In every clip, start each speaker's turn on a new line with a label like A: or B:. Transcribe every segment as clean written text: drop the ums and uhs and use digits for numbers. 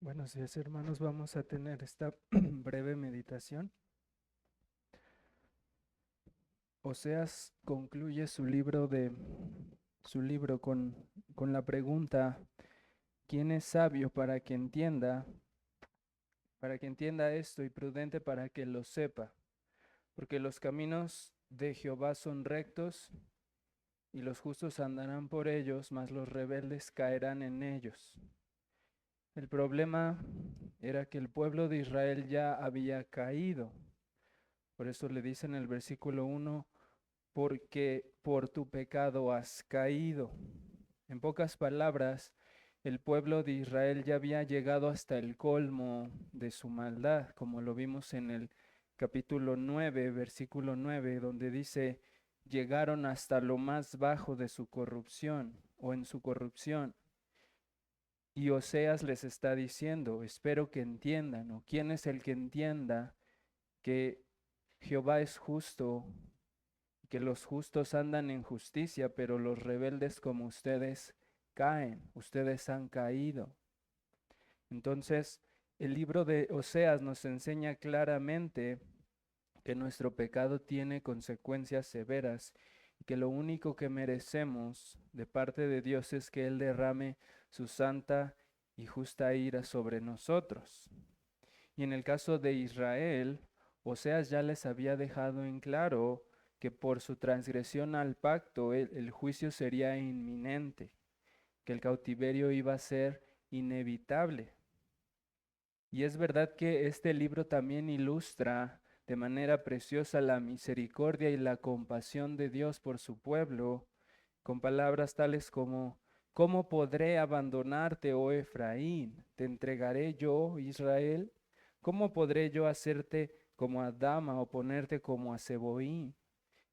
A: Buenos días, hermanos. Vamos a tener esta breve meditación. Oseas concluye su libro con la pregunta: ¿quién es sabio para que entienda esto y prudente para que lo sepa? Porque los caminos de Jehová son rectos y los justos andarán por ellos, mas los rebeldes caerán en ellos. El problema era que el pueblo de Israel ya había caído. Por eso le dice en el versículo 1, porque por tu pecado has caído. En pocas palabras, el pueblo de Israel ya había llegado hasta el colmo de su maldad, como lo vimos en el capítulo 9, versículo 9, donde dice: llegaron hasta lo más bajo de su corrupción o en su corrupción. Y Oseas les está diciendo: espero que entiendan, o quién es el que entienda que Jehová es justo, que los justos andan en justicia, pero los rebeldes como ustedes caen, ustedes han caído. Entonces, el libro de Oseas nos enseña claramente que nuestro pecado tiene consecuencias severas y que lo único que merecemos de parte de Dios es que Él derrame su santa y justa ira sobre nosotros. Y en el caso de Israel, Oseas ya les había dejado en claro que por su transgresión al pacto el juicio sería inminente, que el cautiverio iba a ser inevitable. Y es verdad que este libro también ilustra de manera preciosa la misericordia y la compasión de Dios por su pueblo, con palabras tales como: ¿cómo podré abandonarte, oh Efraín? ¿Te entregaré yo, Israel? ¿Cómo podré yo hacerte como a Dama o ponerte como a Seboín?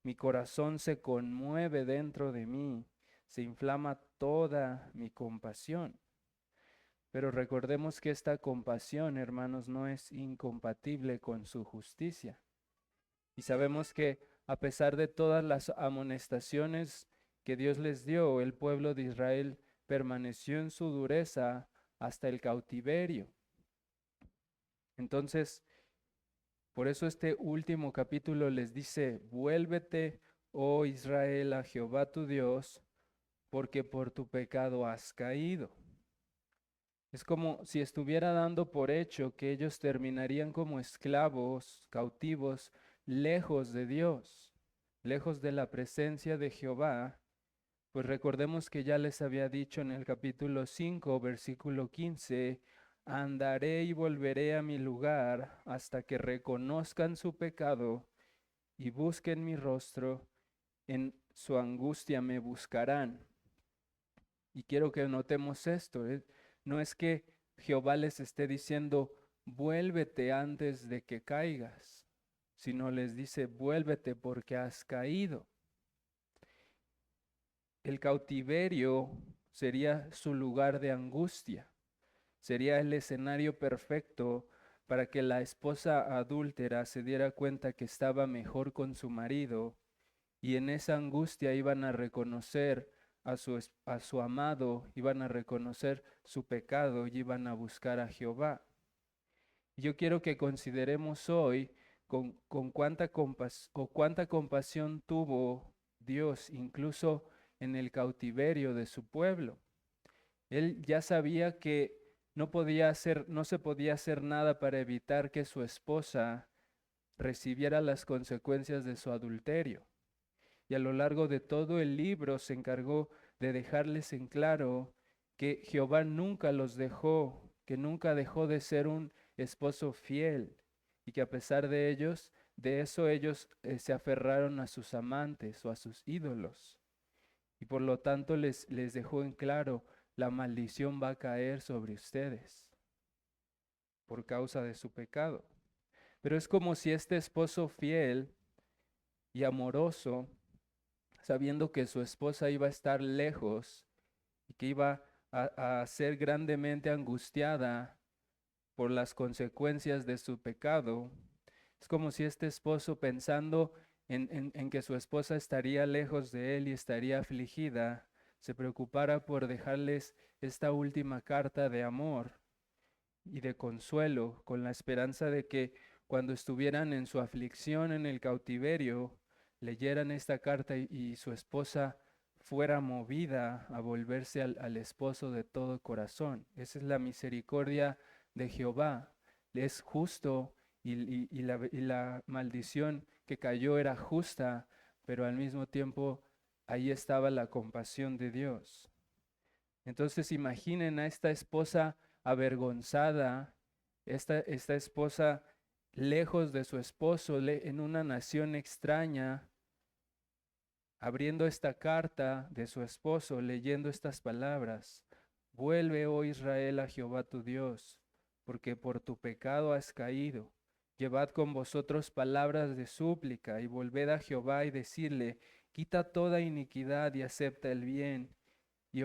A: Mi corazón se conmueve dentro de mí, se inflama toda mi compasión. Pero recordemos que esta compasión, hermanos, no es incompatible con su justicia. Y sabemos que a pesar de todas las amonestaciones que Dios les dio, el pueblo de Israel permaneció en su dureza hasta el cautiverio. Entonces, por eso este último capítulo les dice: vuélvete, oh Israel, a Jehová tu Dios, porque por tu pecado has caído. Es como si estuviera dando por hecho que ellos terminarían como esclavos, cautivos, lejos de Dios, lejos de la presencia de Jehová. Pues recordemos que ya les había dicho en el capítulo 5, versículo 15: andaré y volveré a mi lugar hasta que reconozcan su pecado y busquen mi rostro, en su angustia me buscarán. Y quiero que notemos esto, no es que Jehová les esté diciendo: vuélvete antes de que caigas, sino les dice: vuélvete porque has caído. El cautiverio sería su lugar de angustia, sería el escenario perfecto para que la esposa adúltera se diera cuenta que estaba mejor con su marido, y en esa angustia iban a reconocer a su amado, iban a reconocer su pecado y iban a buscar a Jehová. Yo quiero que consideremos hoy con cuánta compasión tuvo Dios incluso en el cautiverio de su pueblo. Él ya sabía que no se podía hacer nada para evitar que su esposa recibiera las consecuencias de su adulterio. Y a lo largo de todo el libro se encargó de dejarles en claro que Jehová nunca los dejó, que nunca dejó de ser un esposo fiel, y que a pesar de eso ellos se aferraron a sus amantes o a sus ídolos. Y por lo tanto les dejó en claro: la maldición va a caer sobre ustedes por causa de su pecado. Pero es como si este esposo fiel y amoroso, sabiendo que su esposa iba a estar lejos y que iba a ser grandemente angustiada por las consecuencias de su pecado, es como si este esposo, pensando en que su esposa estaría lejos de él y estaría afligida, se preocupara por dejarles esta última carta de amor, y de consuelo, con la esperanza de que cuando estuvieran en su aflicción en el cautiverio, leyeran esta carta y su esposa fuera movida a volverse al esposo de todo corazón. Esa es la misericordia de Jehová. Es justo y la maldición que cayó era justa, pero al mismo tiempo ahí estaba la compasión de Dios. Entonces imaginen a esta esposa avergonzada, esta esposa lejos de su esposo, en una nación extraña, abriendo esta carta de su esposo, leyendo estas palabras: vuelve, oh Israel, a Jehová tu Dios, porque por tu pecado has caído. Llevad con vosotros palabras de súplica y volved a Jehová y decirle: quita toda iniquidad y acepta el bien, y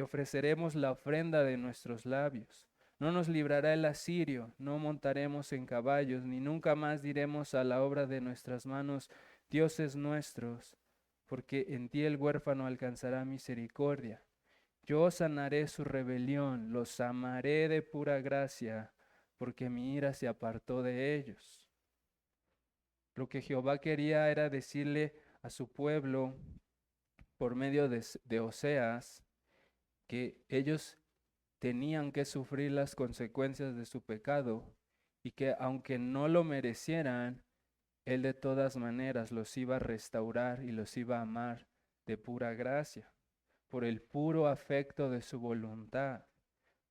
A: ofreceremos la ofrenda de nuestros labios. No nos librará el asirio, no montaremos en caballos, ni nunca más diremos a la obra de nuestras manos: dioses nuestros, porque en ti el huérfano alcanzará misericordia. Yo sanaré su rebelión, los amaré de pura gracia, porque mi ira se apartó de ellos. Lo que Jehová quería era decirle a su pueblo, por medio de Oseas, que ellos tenían que sufrir las consecuencias de su pecado y que aunque no lo merecieran, Él de todas maneras los iba a restaurar y los iba a amar de pura gracia, por el puro afecto de su voluntad,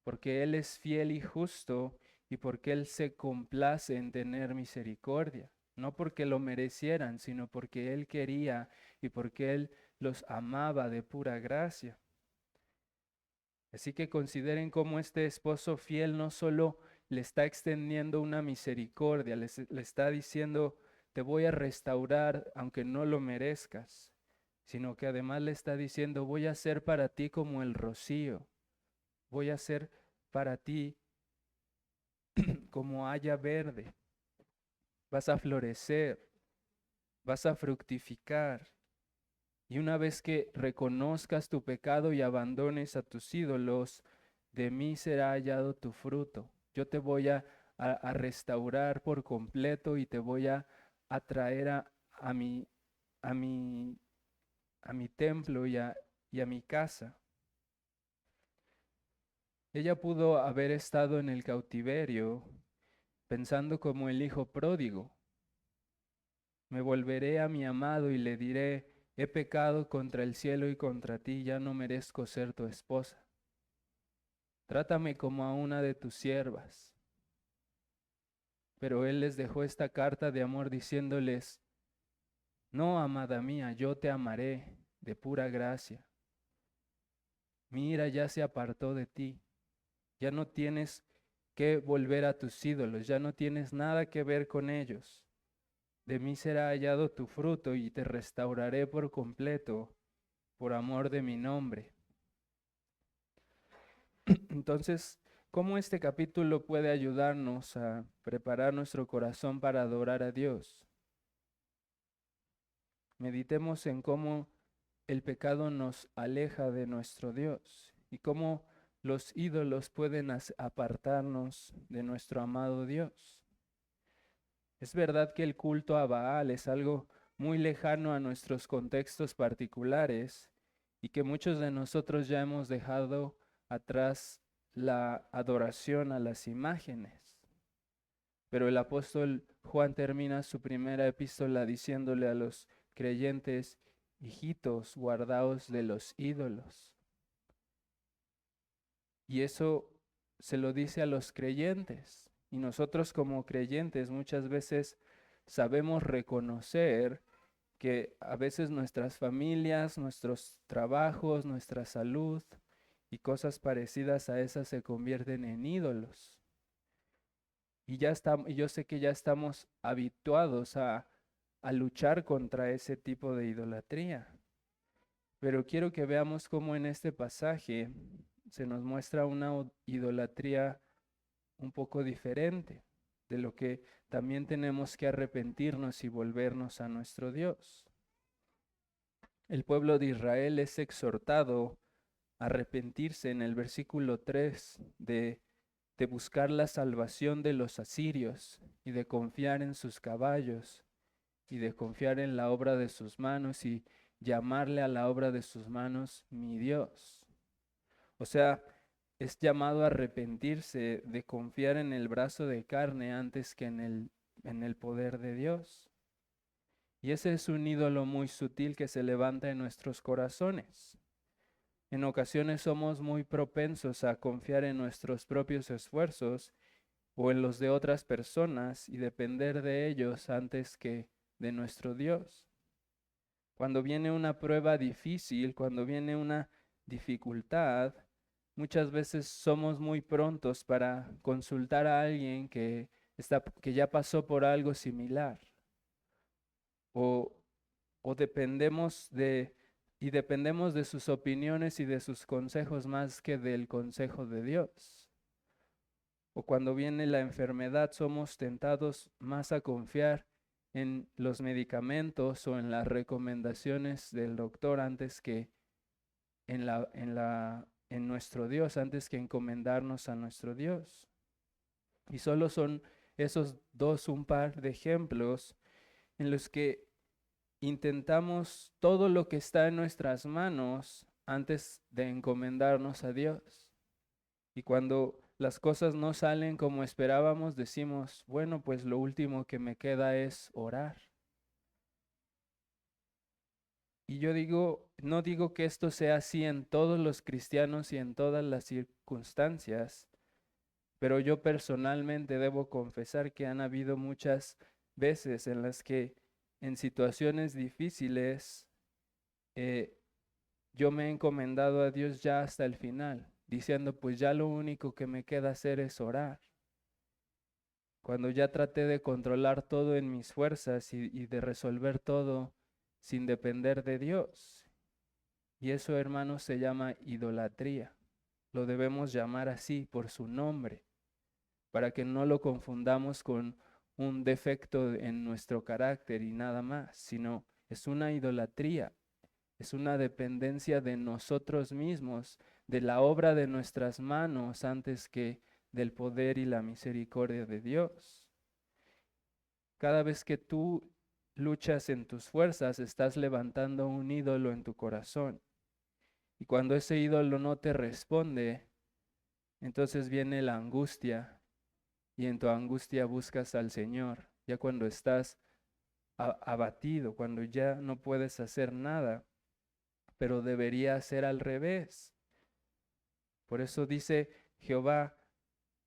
A: porque Él es fiel y justo y porque Él se complace en tener misericordia, no porque lo merecieran, sino porque Él quería y porque Él los amaba de pura gracia. Así que consideren cómo este esposo fiel no solo le está extendiendo una misericordia, le está diciendo: te voy a restaurar aunque no lo merezcas, sino que además le está diciendo: voy a ser para ti como el rocío, voy a ser para ti como haya verde, vas a florecer, vas a fructificar. Y una vez que reconozcas tu pecado y abandones a tus ídolos, de mí será hallado tu fruto. Yo te voy a restaurar por completo y te voy a traer a mi, a mi, a mi templo y a mi casa. Ella pudo haber estado en el cautiverio pensando como el hijo pródigo: me volveré a mi amado y le diré: he pecado contra el cielo y contra ti, ya no merezco ser tu esposa. Trátame como a una de tus siervas. Pero él les dejó esta carta de amor diciéndoles: no, amada mía, yo te amaré de pura gracia. Mi ira ya se apartó de ti. Ya no tienes que volver a tus ídolos, ya no tienes nada que ver con ellos. De mí será hallado tu fruto y te restauraré por completo por amor de mi nombre. Entonces, ¿cómo este capítulo puede ayudarnos a preparar nuestro corazón para adorar a Dios? Meditemos en cómo el pecado nos aleja de nuestro Dios y cómo los ídolos pueden apartarnos de nuestro amado Dios. Es verdad que el culto a Baal es algo muy lejano a nuestros contextos particulares y que muchos de nosotros ya hemos dejado atrás la adoración a las imágenes. Pero el apóstol Juan termina su primera epístola diciéndole a los creyentes: hijitos, guardaos de los ídolos. Y eso se lo dice a los creyentes. Y nosotros como creyentes muchas veces sabemos reconocer que a veces nuestras familias, nuestros trabajos, nuestra salud y cosas parecidas a esas se convierten en ídolos. Y yo sé que ya estamos habituados a luchar contra ese tipo de idolatría. Pero quiero que veamos cómo en este pasaje se nos muestra una idolatría un poco diferente, de lo que también tenemos que arrepentirnos y volvernos a nuestro Dios. El pueblo de Israel es exhortado a arrepentirse en el versículo 3 de de buscar la salvación de los asirios y de confiar en sus caballos y de confiar en la obra de sus manos y llamarle a la obra de sus manos mi Dios. O sea, es llamado a arrepentirse de confiar en el brazo de carne antes que en el poder de Dios. Y ese es un ídolo muy sutil que se levanta en nuestros corazones. En ocasiones somos muy propensos a confiar en nuestros propios esfuerzos o en los de otras personas y depender de ellos antes que de nuestro Dios. Cuando viene una prueba difícil, cuando viene una dificultad, muchas veces somos muy prontos para consultar a alguien que ya pasó por algo similar. O, o dependemos de sus opiniones y de sus consejos más que del consejo de Dios. O cuando viene la enfermedad, somos tentados más a confiar en los medicamentos o en las recomendaciones del doctor antes que en nuestro Dios, antes que encomendarnos a nuestro Dios. Y solo son esos dos un par de ejemplos en los que intentamos todo lo que está en nuestras manos antes de encomendarnos a Dios. Y cuando las cosas no salen como esperábamos, decimos, bueno, pues lo último que me queda es orar. Y yo no digo que esto sea así en todos los cristianos y en todas las circunstancias, pero yo personalmente debo confesar que han habido muchas veces en las que en situaciones difíciles yo me he encomendado a Dios ya hasta el final, diciendo, pues ya lo único que me queda hacer es orar. Cuando ya traté de controlar todo en mis fuerzas y de resolver todo sin depender de Dios. Y eso, hermanos, se llama idolatría. Lo debemos llamar así por su nombre, para que no lo confundamos con un defecto en nuestro carácter y nada más, sino es una idolatría, es una dependencia de nosotros mismos, de la obra de nuestras manos antes que del poder y la misericordia de Dios. Cada vez que tú luchas en tus fuerzas, estás levantando un ídolo en tu corazón. Y cuando ese ídolo no te responde, entonces viene la angustia y en tu angustia buscas al Señor. Ya cuando estás abatido, cuando ya no puedes hacer nada, pero debería ser al revés. Por eso dice Jehová,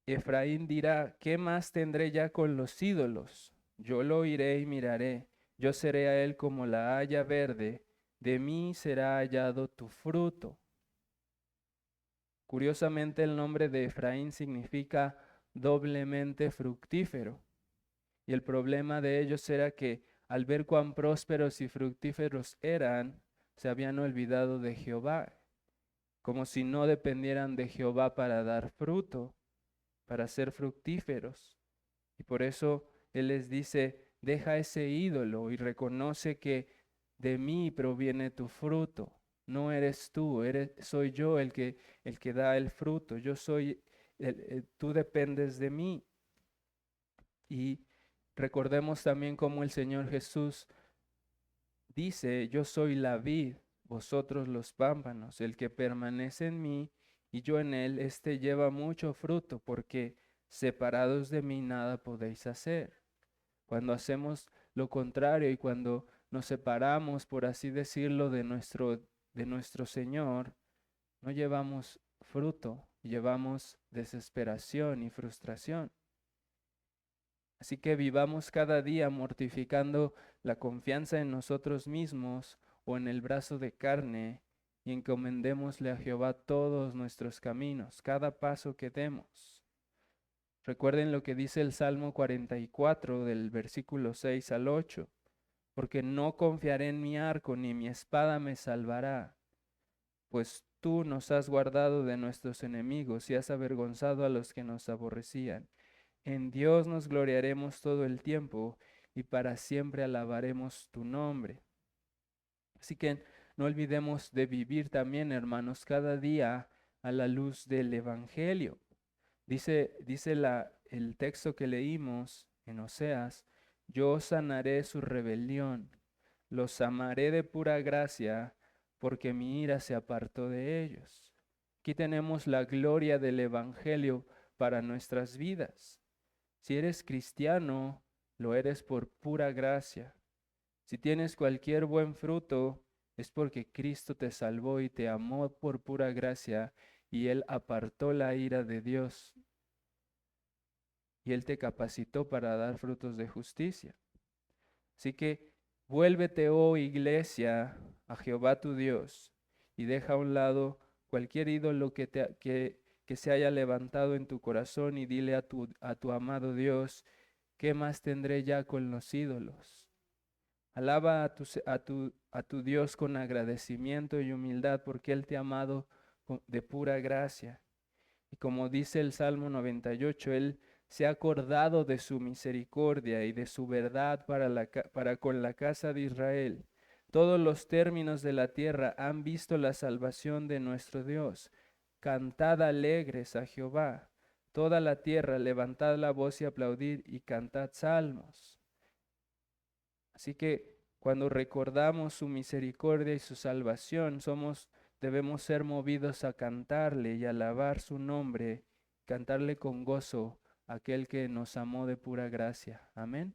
A: Efraín dirá, ¿qué más tendré ya con los ídolos? Yo lo oiré y miraré, yo seré a él como la haya verde, de mí será hallado tu fruto. Curiosamente el nombre de Efraín significa doblemente fructífero. Y el problema de ellos era que al ver cuán prósperos y fructíferos eran, se habían olvidado de Jehová, como si no dependieran de Jehová para dar fruto, para ser fructíferos. Y por eso Él les dice, deja ese ídolo y reconoce que de mí proviene tu fruto. No eres tú, soy yo el que da el fruto. Yo soy, tú dependes de mí. Y recordemos también cómo el Señor Jesús dice, yo soy la vid, vosotros los pámpanos, el que permanece en mí y yo en él, éste lleva mucho fruto, porque separados de mí nada podéis hacer. Cuando hacemos lo contrario y cuando nos separamos, por así decirlo, de nuestro Señor, no llevamos fruto, llevamos desesperación y frustración. Así que vivamos cada día mortificando la confianza en nosotros mismos o en el brazo de carne y encomendémosle a Jehová todos nuestros caminos, cada paso que demos. Recuerden lo que dice el Salmo 44 del versículo 6 al 8, porque no confiaré en mi arco ni mi espada me salvará, pues tú nos has guardado de nuestros enemigos y has avergonzado a los que nos aborrecían. En Dios nos gloriaremos todo el tiempo y para siempre alabaremos tu nombre. Así que no olvidemos de vivir también, hermanos, cada día a la luz del Evangelio, Dice el texto que leímos en Oseas: yo sanaré su rebelión, los amaré de pura gracia, porque mi ira se apartó de ellos. Aquí tenemos la gloria del Evangelio para nuestras vidas. Si eres cristiano, lo eres por pura gracia. Si tienes cualquier buen fruto, es porque Cristo te salvó y te amó por pura gracia, y Él apartó la ira de Dios, y Él te capacitó para dar frutos de justicia. Así que vuélvete, oh iglesia, a Jehová tu Dios, y deja a un lado cualquier ídolo que se haya levantado en tu corazón, y dile a tu amado Dios: ¿qué más tendré ya con los ídolos? Alaba a tu Dios con agradecimiento y humildad, porque Él te ha amado de pura gracia. Y como dice el Salmo 98, Él se ha acordado de su misericordia y de su verdad para con la casa de Israel. Todos los términos de la tierra han visto la salvación de nuestro Dios. Cantad alegres a Jehová. Toda la tierra, levantad la voz y aplaudid y cantad salmos. Así que cuando recordamos su misericordia y su salvación, debemos ser movidos a cantarle y alabar su nombre, cantarle con gozo a aquel que nos amó de pura gracia. Amén.